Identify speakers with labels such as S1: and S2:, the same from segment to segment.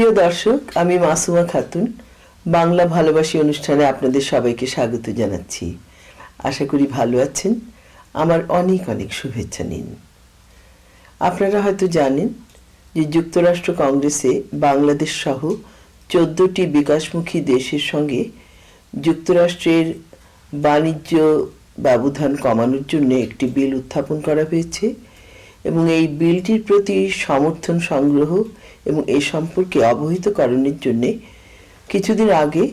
S1: প্রিয় দর্শক, আমি মাসুমা খাতুন বাংলা ভালোবাসি অনুষ্ঠানে আপনাদের সবাইকে স্বাগত জানাচ্ছি। আশা করি ভালো আছেন। আমার অনেক অনেক শুভেচ্ছা নিন। আপনারা হয়তো জানেন যে যুক্তরাষ্ট্র কংগ্রেসে বাংলাদেশ সহ 14টি বিকাশমুখী দেশের সঙ্গে যুক্তরাষ্ট্রের বাণিজ্য ব্যবধান কমানোর জন্য একটি বিল উত্থাপন করা হয়েছে এবং এই বিলটির প্রতি সমর্থন সংগ্রহ এবং এ সম্পর্কে অবহিতকরণের জন্য কিছুদিন আগে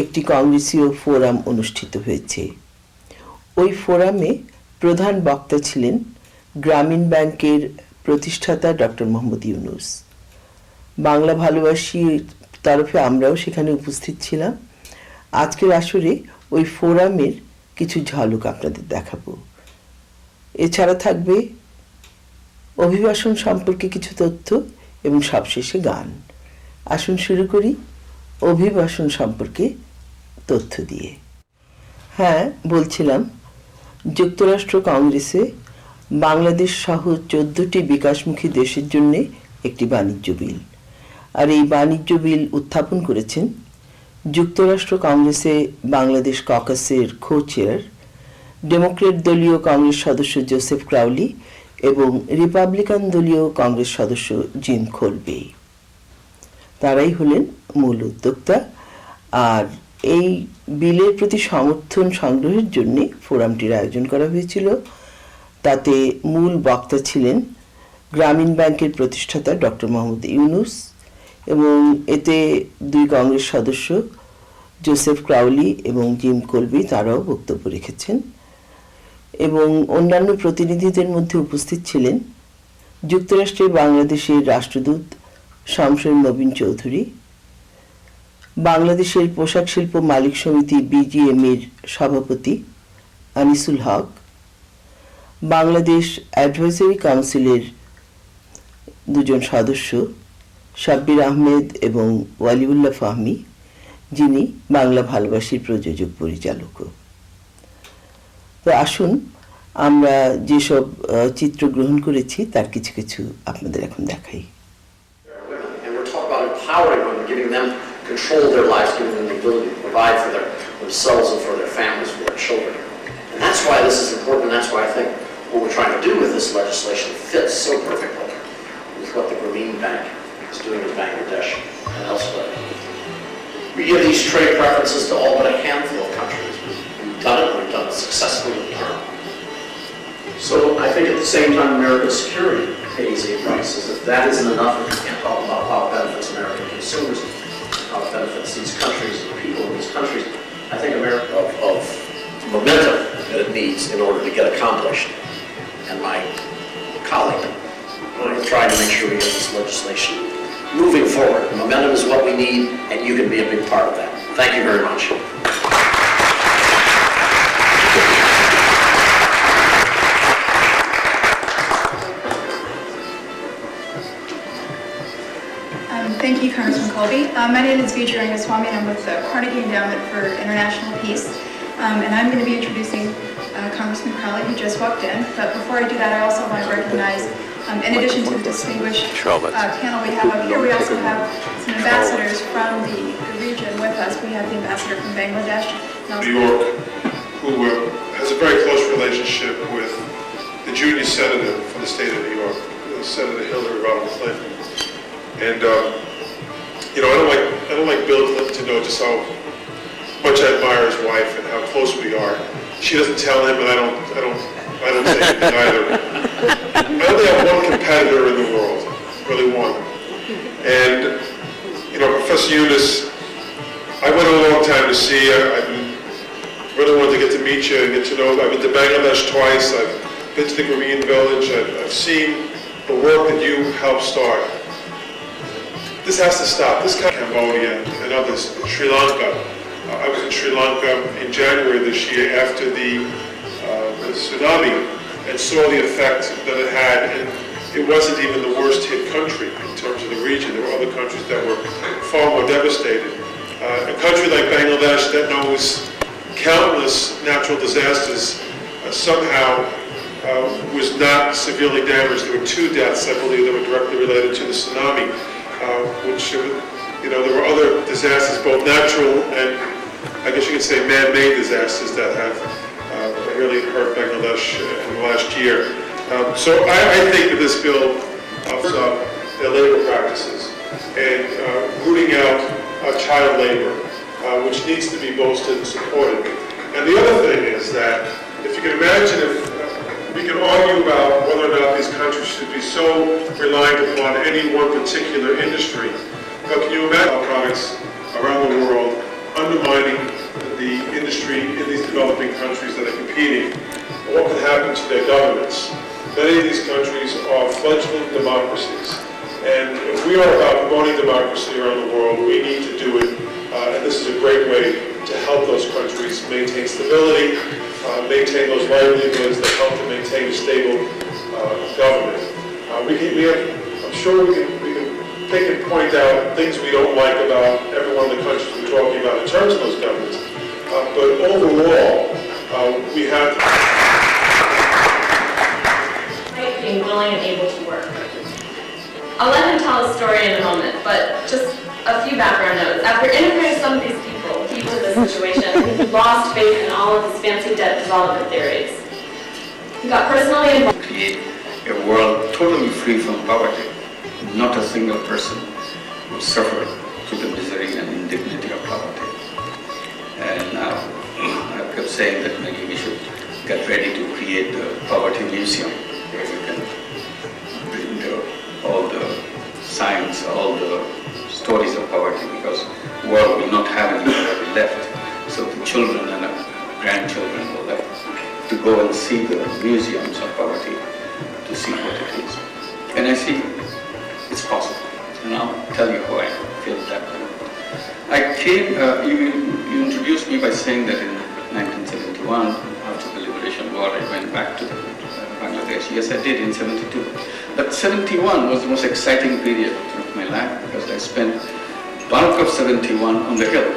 S1: একটি কংগ্রেসীয় ফোরাম অনুষ্ঠিত হয়েছে। ওই ফোরামে প্রধান বক্তা ছিলেন গ্রামীণ ব্যাংকের প্রতিষ্ঠাতা ডক্টর মোহাম্মদ ইউনুস। বাংলা ভালোবাসির তরফে আমরাও সেখানে উপস্থিত ছিলাম। আজকের আসরে ওই ফোরামের কিছু ঝলক আপনাদের দেখাবো। এছাড়া থাকবে অভিবাসন সম্পর্কে কিছু তথ্য এবং সবশেষে গান। আসুন শুরু করি অভিবাসন সম্পর্কে তথ্য দিয়ে। হ্যাঁ, বলছিলাম যুক্তরাষ্ট্র কংগ্রেসে বাংলাদেশ সহ 14টি বিকাশমুখী দেশের জন্য একটি বাণিজ্য বিল, আর এই বাণিজ্য বিল উত্থাপন করেছেন যুক্তরাষ্ট্র কংগ্রেসে বাংলাদেশ ককাসের কো চেয়ার ডেমোক্রেট দলীয় কংগ্রেস সদস্য জোসেফ ক্রাউলি এবং রিপাবলিকান দলীয় কংগ্রেস সদস্য জিম কলবে। তারাই হলেন মূল উদ্যোক্তা। আর এই বিলের প্রতি সমর্থন সংগ্রহের জন্য ফোরামটির আয়োজন করা হয়েছিল। তাতে মূল বক্তা ছিলেন গ্রামীণ ব্যাংকের প্রতিষ্ঠাতা ডক্টর মোহাম্মদ ইউনুস এবং এতে দুই কংগ্রেস সদস্য জোসেফ ক্রাউলি এবং জিম কলবি তারাও বক্তব্য রেখেছেন এবং অন্যান্য প্রতিনিধিদের মধ্যে উপস্থিত ছিলেন যুক্তরাষ্ট্রে বাংলাদেশের রাষ্ট্রদূত শামসুর নবীন চৌধুরী, বাংলাদেশের পোশাক শিল্প মালিক সমিতি বিজিএম-এর সভাপতি আনিসুল হক, বাংলাদেশ অ্যাডভাইজারি কাউন্সিলের দুজন সদস্য সাব্বির আহমেদ এবং ওয়ালিউল্লাহ ফাহমি, যিনি বাংলা ভালোবাসির প্রযোজক পরিচালকও। তো আসুন আমরা যেসব চিত্র গ্রহণ করেছি তার কিছু কিছু আপনাদের এখন দেখাই।
S2: Empowering women, giving them control of their lives, giving them the ability to provide for themselves and for their families, for their children. And that's why this is important, and that's why I think what we're trying to do with this legislation fits so perfectly with what the Grameen Bank is doing in Bangladesh and elsewhere. We give these trade preferences to all but a handful of countries. We've done it successfully with Canada. So I think at the same time America's security pays a price. If that isn't enough, if we can't talk about how it benefits American consumers, how it benefits these countries and the people in these countries, I think America of momentum that it needs in order to get accomplished. And my colleague and I try to make sure we get this legislation moving forward. Momentum is what we need, and you can be a big part of that. Thank you very much.
S3: Thank you, Congressman Colby. My name is Vijay Rangaswamy, and I'm with the Carnegie Endowment for International Peace. And I'm going to be introducing Congressman Crowley, who just walked in. But before I do that, I also want to recognize, in addition to the distinguished panel we have up here, we also have some ambassadors from the region with us. We have the ambassador from Bangladesh.
S4: New York, who has a very close relationship with the junior senator from the state of New York, Senator Hillary Rodham Clinton. And I don't like Bill Clinton to know just how much I admire his wife and how close we are. She doesn't tell him, and I don't say anything either. I only have one competitor in the world, really one. And Professor Yunus, I went a long time to see. I've really wanted to get to meet you and get to know. I've been to Bangladesh twice. I've been to the Korean village. I've seen the work that you helped start. This has to stop. This kind of Cambodia and others, Sri Lanka. I was in Sri Lanka in January this year after the tsunami and saw the effect that it had. And it wasn't even the worst hit country in terms of the region. There were other countries that were far more devastated. A country like Bangladesh that knows countless natural disasters somehow was not severely damaged. There were 2 deaths, I believe, that were directly related to the tsunami. which, there were other disasters, both natural and, I guess you could say, man-made disasters that have really hurt Bangladesh in the last year. So I think that this bill ups up their labor practices and rooting out child labor, which needs to be bolstered and supported. And the other thing is that, if you can imagine, if we can argue about whether or not these countries should be so reliant upon any one particular industry, but can you imagine our products around the world undermining the industry in these developing countries that are competing? What can happen to their governments? Many of these countries are fledgling democracies. And if we are about promoting democracy around the world, we need to do it. And this is a great way to help those countries maintain stability, maintain those livelihoods that help to maintain a stable government. I'm sure we can take and point out things we don't like about every one of the countries we're talking about in terms of those governments. But overall, we have
S5: being willing and able to work. I'll let him tell his story in a moment, but just a few background notes. After interviewing some of these people in this situation, he lost faith in all of his fancy debt development theories. He got personally involved.
S6: Create a world totally free from poverty. Not a single person would suffer through the misery and indignity of poverty. And now I kept saying that maybe we should get ready to create the poverty museum, where we can bring all the signs, all the stories of poverty, because the world will not have any poverty left. So the children and grandchildren will have to go and see the museums of poverty to see what it is. And I see it's possible. And I'll tell you how I feel that way. I came, you introduced me by saying that in 1971, after the Liberation War, I went back to Bangladesh. Yes, I did in 72. But 71 was the most exciting period of my life, because I spent bulk of 71 on the Hill,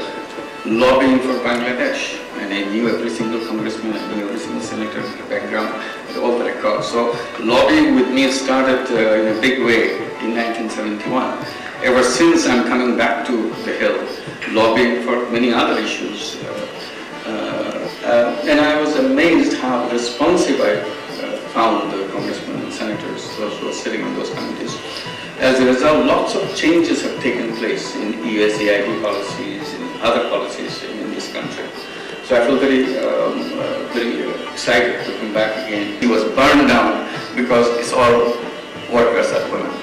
S6: lobbying for Bangladesh. And I knew every single congressman, I knew every single senator in the background, and all the records. So lobbying with me started in a big way in 1971. Ever since, I'm coming back to the Hill, lobbying for many other issues. And I was amazed how responsive I found the congressmen and senators, those who were sitting in those committees. As a result, lots of changes have taken place in USAID policies, in other policies in this country. So I feel very excited to come back again. He was burned down because it's all workers are women,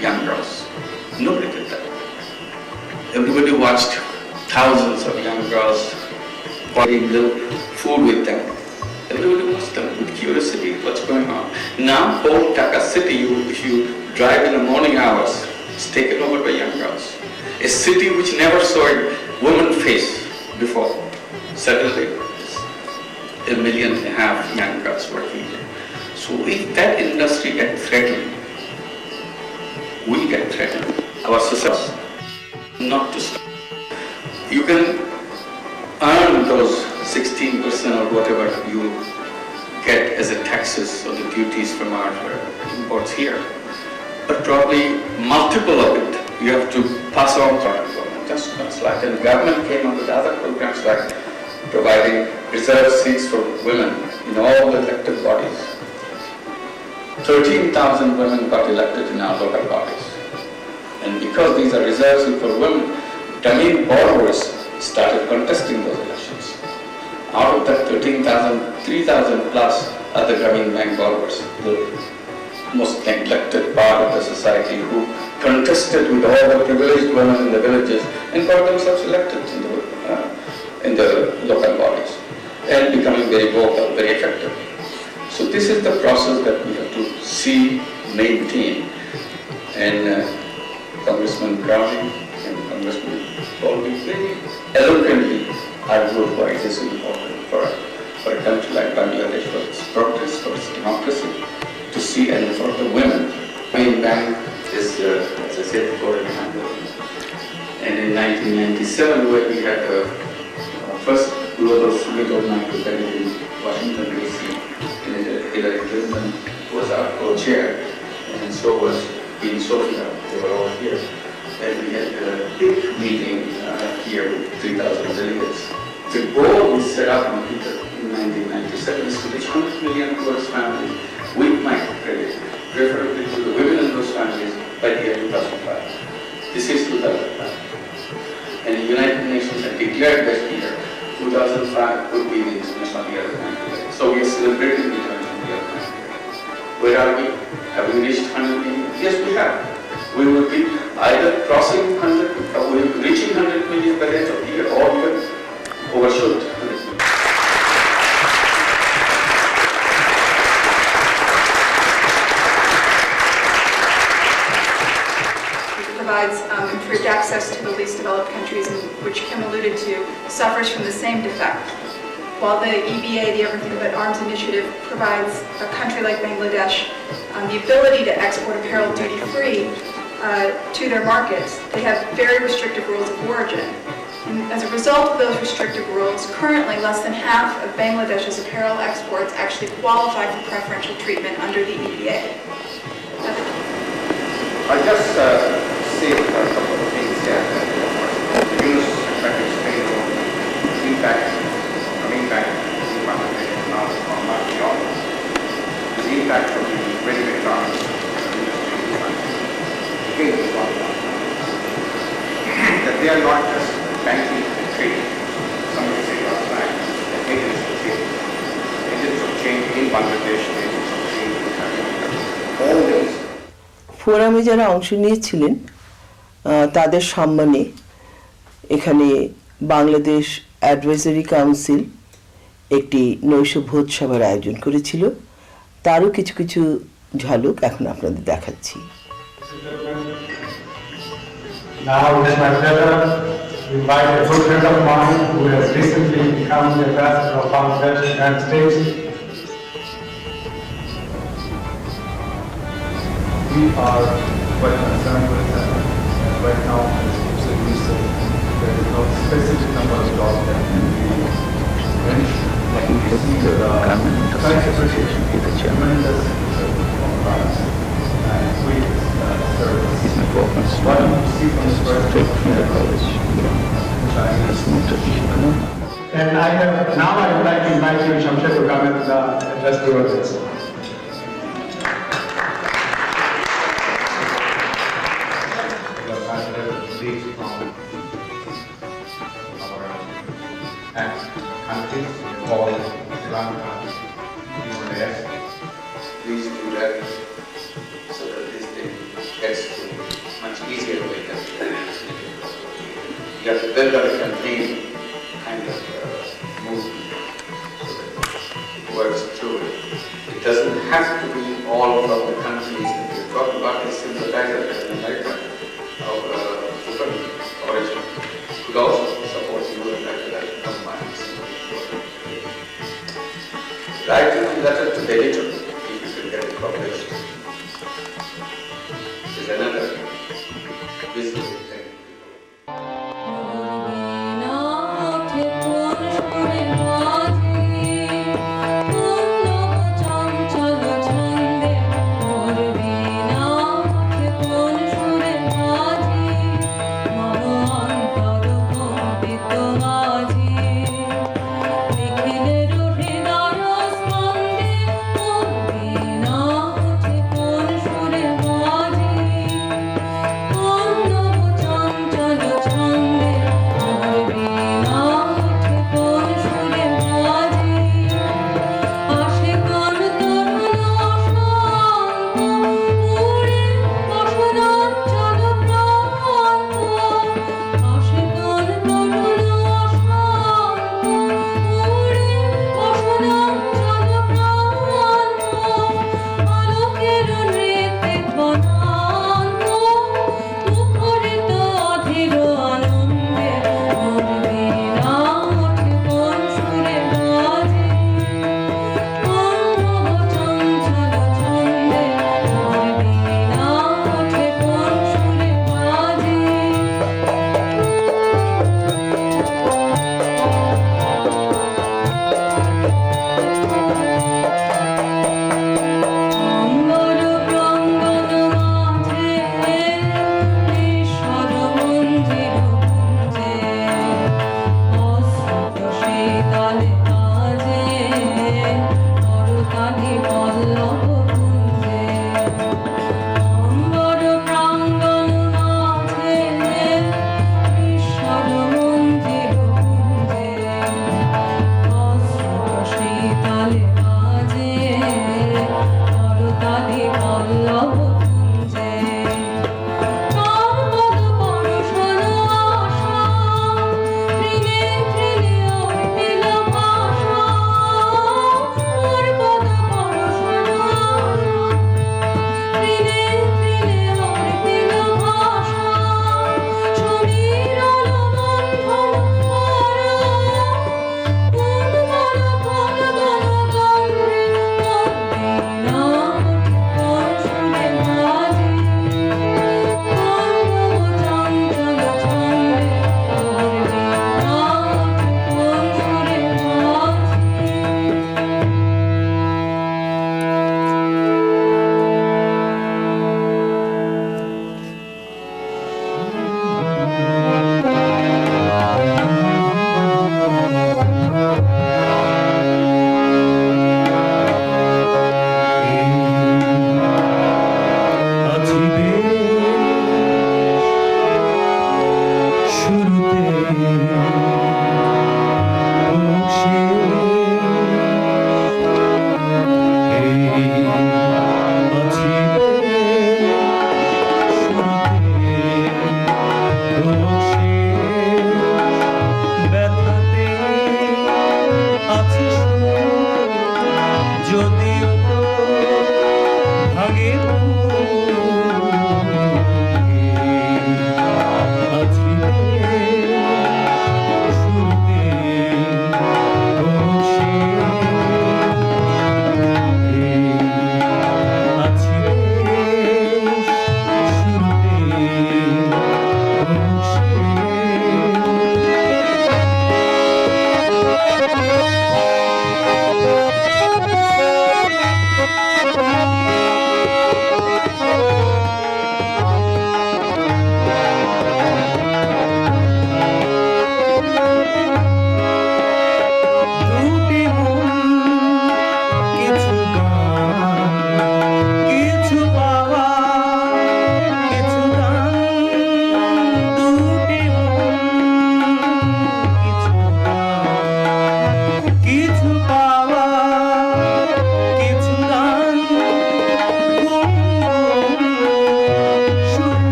S6: young girls. Nobody did that. Everybody watched thousands of young girls eating little food with them. Everybody watched them with curiosity, what's going on. Now, whole Dhaka city, if you drive in the morning hours, it's taken over by young girls. A city which never saw a woman face before. Suddenly, 1.5 million young girls working here. So if that industry gets threatened, we get threatened. Our society not to stop. You can earn those 16% or whatever you get as a taxes or the duties from our imports here, but probably multiple of it you have to pass on to our government. Just like the government came up with other programs like providing reserved seats for women in all the elected bodies. 13,000 women got elected in our local bodies. And because these are reserved seats for women, Tamil borrowers started contesting those elections. Out of that 13,000, 3,000 plus are the Grameen Bank borrowers, the most neglected part of the society, who contested with all the privileged women in the villages and got themselves elected in the local bodies, and becoming very vocal, very effective. So this is the process that we have to see, maintain. And Congressman Browning and Congressman Colby very eloquently argued why it is important for a country like Bangladesh, for its progress, for its democracy, to see, and for the women. Main bank is, as I said before, in Hungary. And in 1997, where we had the first global summit of microcredit in Washington, D.C., and Hillary Clinton was our co-chair, and so was in Sofia. They were all here. when we had a big meeting here with 3,000 delegates. The goal we set up in 1997 is to reach 100 million towards families with microcredit, preferably to the women in those families by the year 2005. This is 2005. And the United Nations had declared that year 2005 would be the International Year of Microcredit. So we are celebrating the International Year of Microcredit. Where are we? Have we reached 100 million? Yes, we have. We will be either crossing 100, or we will be reaching 100 million by the end of the year, or we will overshoot 100 million.
S3: Provides improved access to the least developed countries, and which Kim alluded to, suffers from the same defect. While the EBA, the Everything But Arms Initiative, provides a country like Bangladesh the ability to export apparel duty-free to their markets, they have very restrictive rules of origin. And as a result of those restrictive rules, currently less than half of Bangladesh's apparel exports actually qualify for preferential treatment under the EBA.
S7: I just say a couple of things here. Yunus actually explained about the impact, coming back to Bangladesh now from not beyond, the impact of the ready-made garments industry again is one that they are not just banking and trading. Somebody said last night that agents of change. Agents of change in Bangladesh, agents of change in Canada. All these
S1: ফোরামে যারা অংশ নিয়েছিলেন তাদের সম্মানে এখানে Bangladesh advisory council একটি নৈশ ভোজ সভার আয়োজন করেছিল, তারও কিছু কিছু ঝলক এখন আপনাদের দেখাচ্ছি।
S8: Now it is my pleasure to invite a good friend of mine who has recently become the ambassador of Bangladesh in the United States. We are quite concerned with that. Right now, as you said, there is no specific number of jobs that can be mentioned. We see the Science Association is a tremendous compliance and quick service. What you see from this person and now I would like to invite you, Shamshed, to come and address the audience. And countries called Sri Lanka, Bangladesh.
S6: Please do that so that this thing gets to much easier way than you have to build up a campaign kind of movement so that it works through it. It doesn't have to be all of the countries that we're talking about. It's sympathizer as an American of different origin. Could also support you and that combines. Write a letter to the editor if you can get it published. Is another visible thing.
S9: Thank you.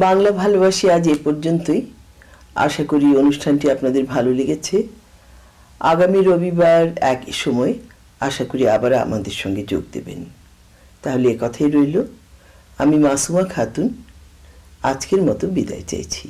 S1: Bangla ভালোবাসি আজ এ পর্যন্তই। আশা করি অনুষ্ঠানটি আপনাদের ভালো লেগেছে। আগামী রবিবার একই সময় আশা করি আবার আমাদের সঙ্গে যোগ দেবেন। তাহলে এ কথাই রইল। আমি মাসুমা খাতুন আজকের মতো বিদায় চাইছি।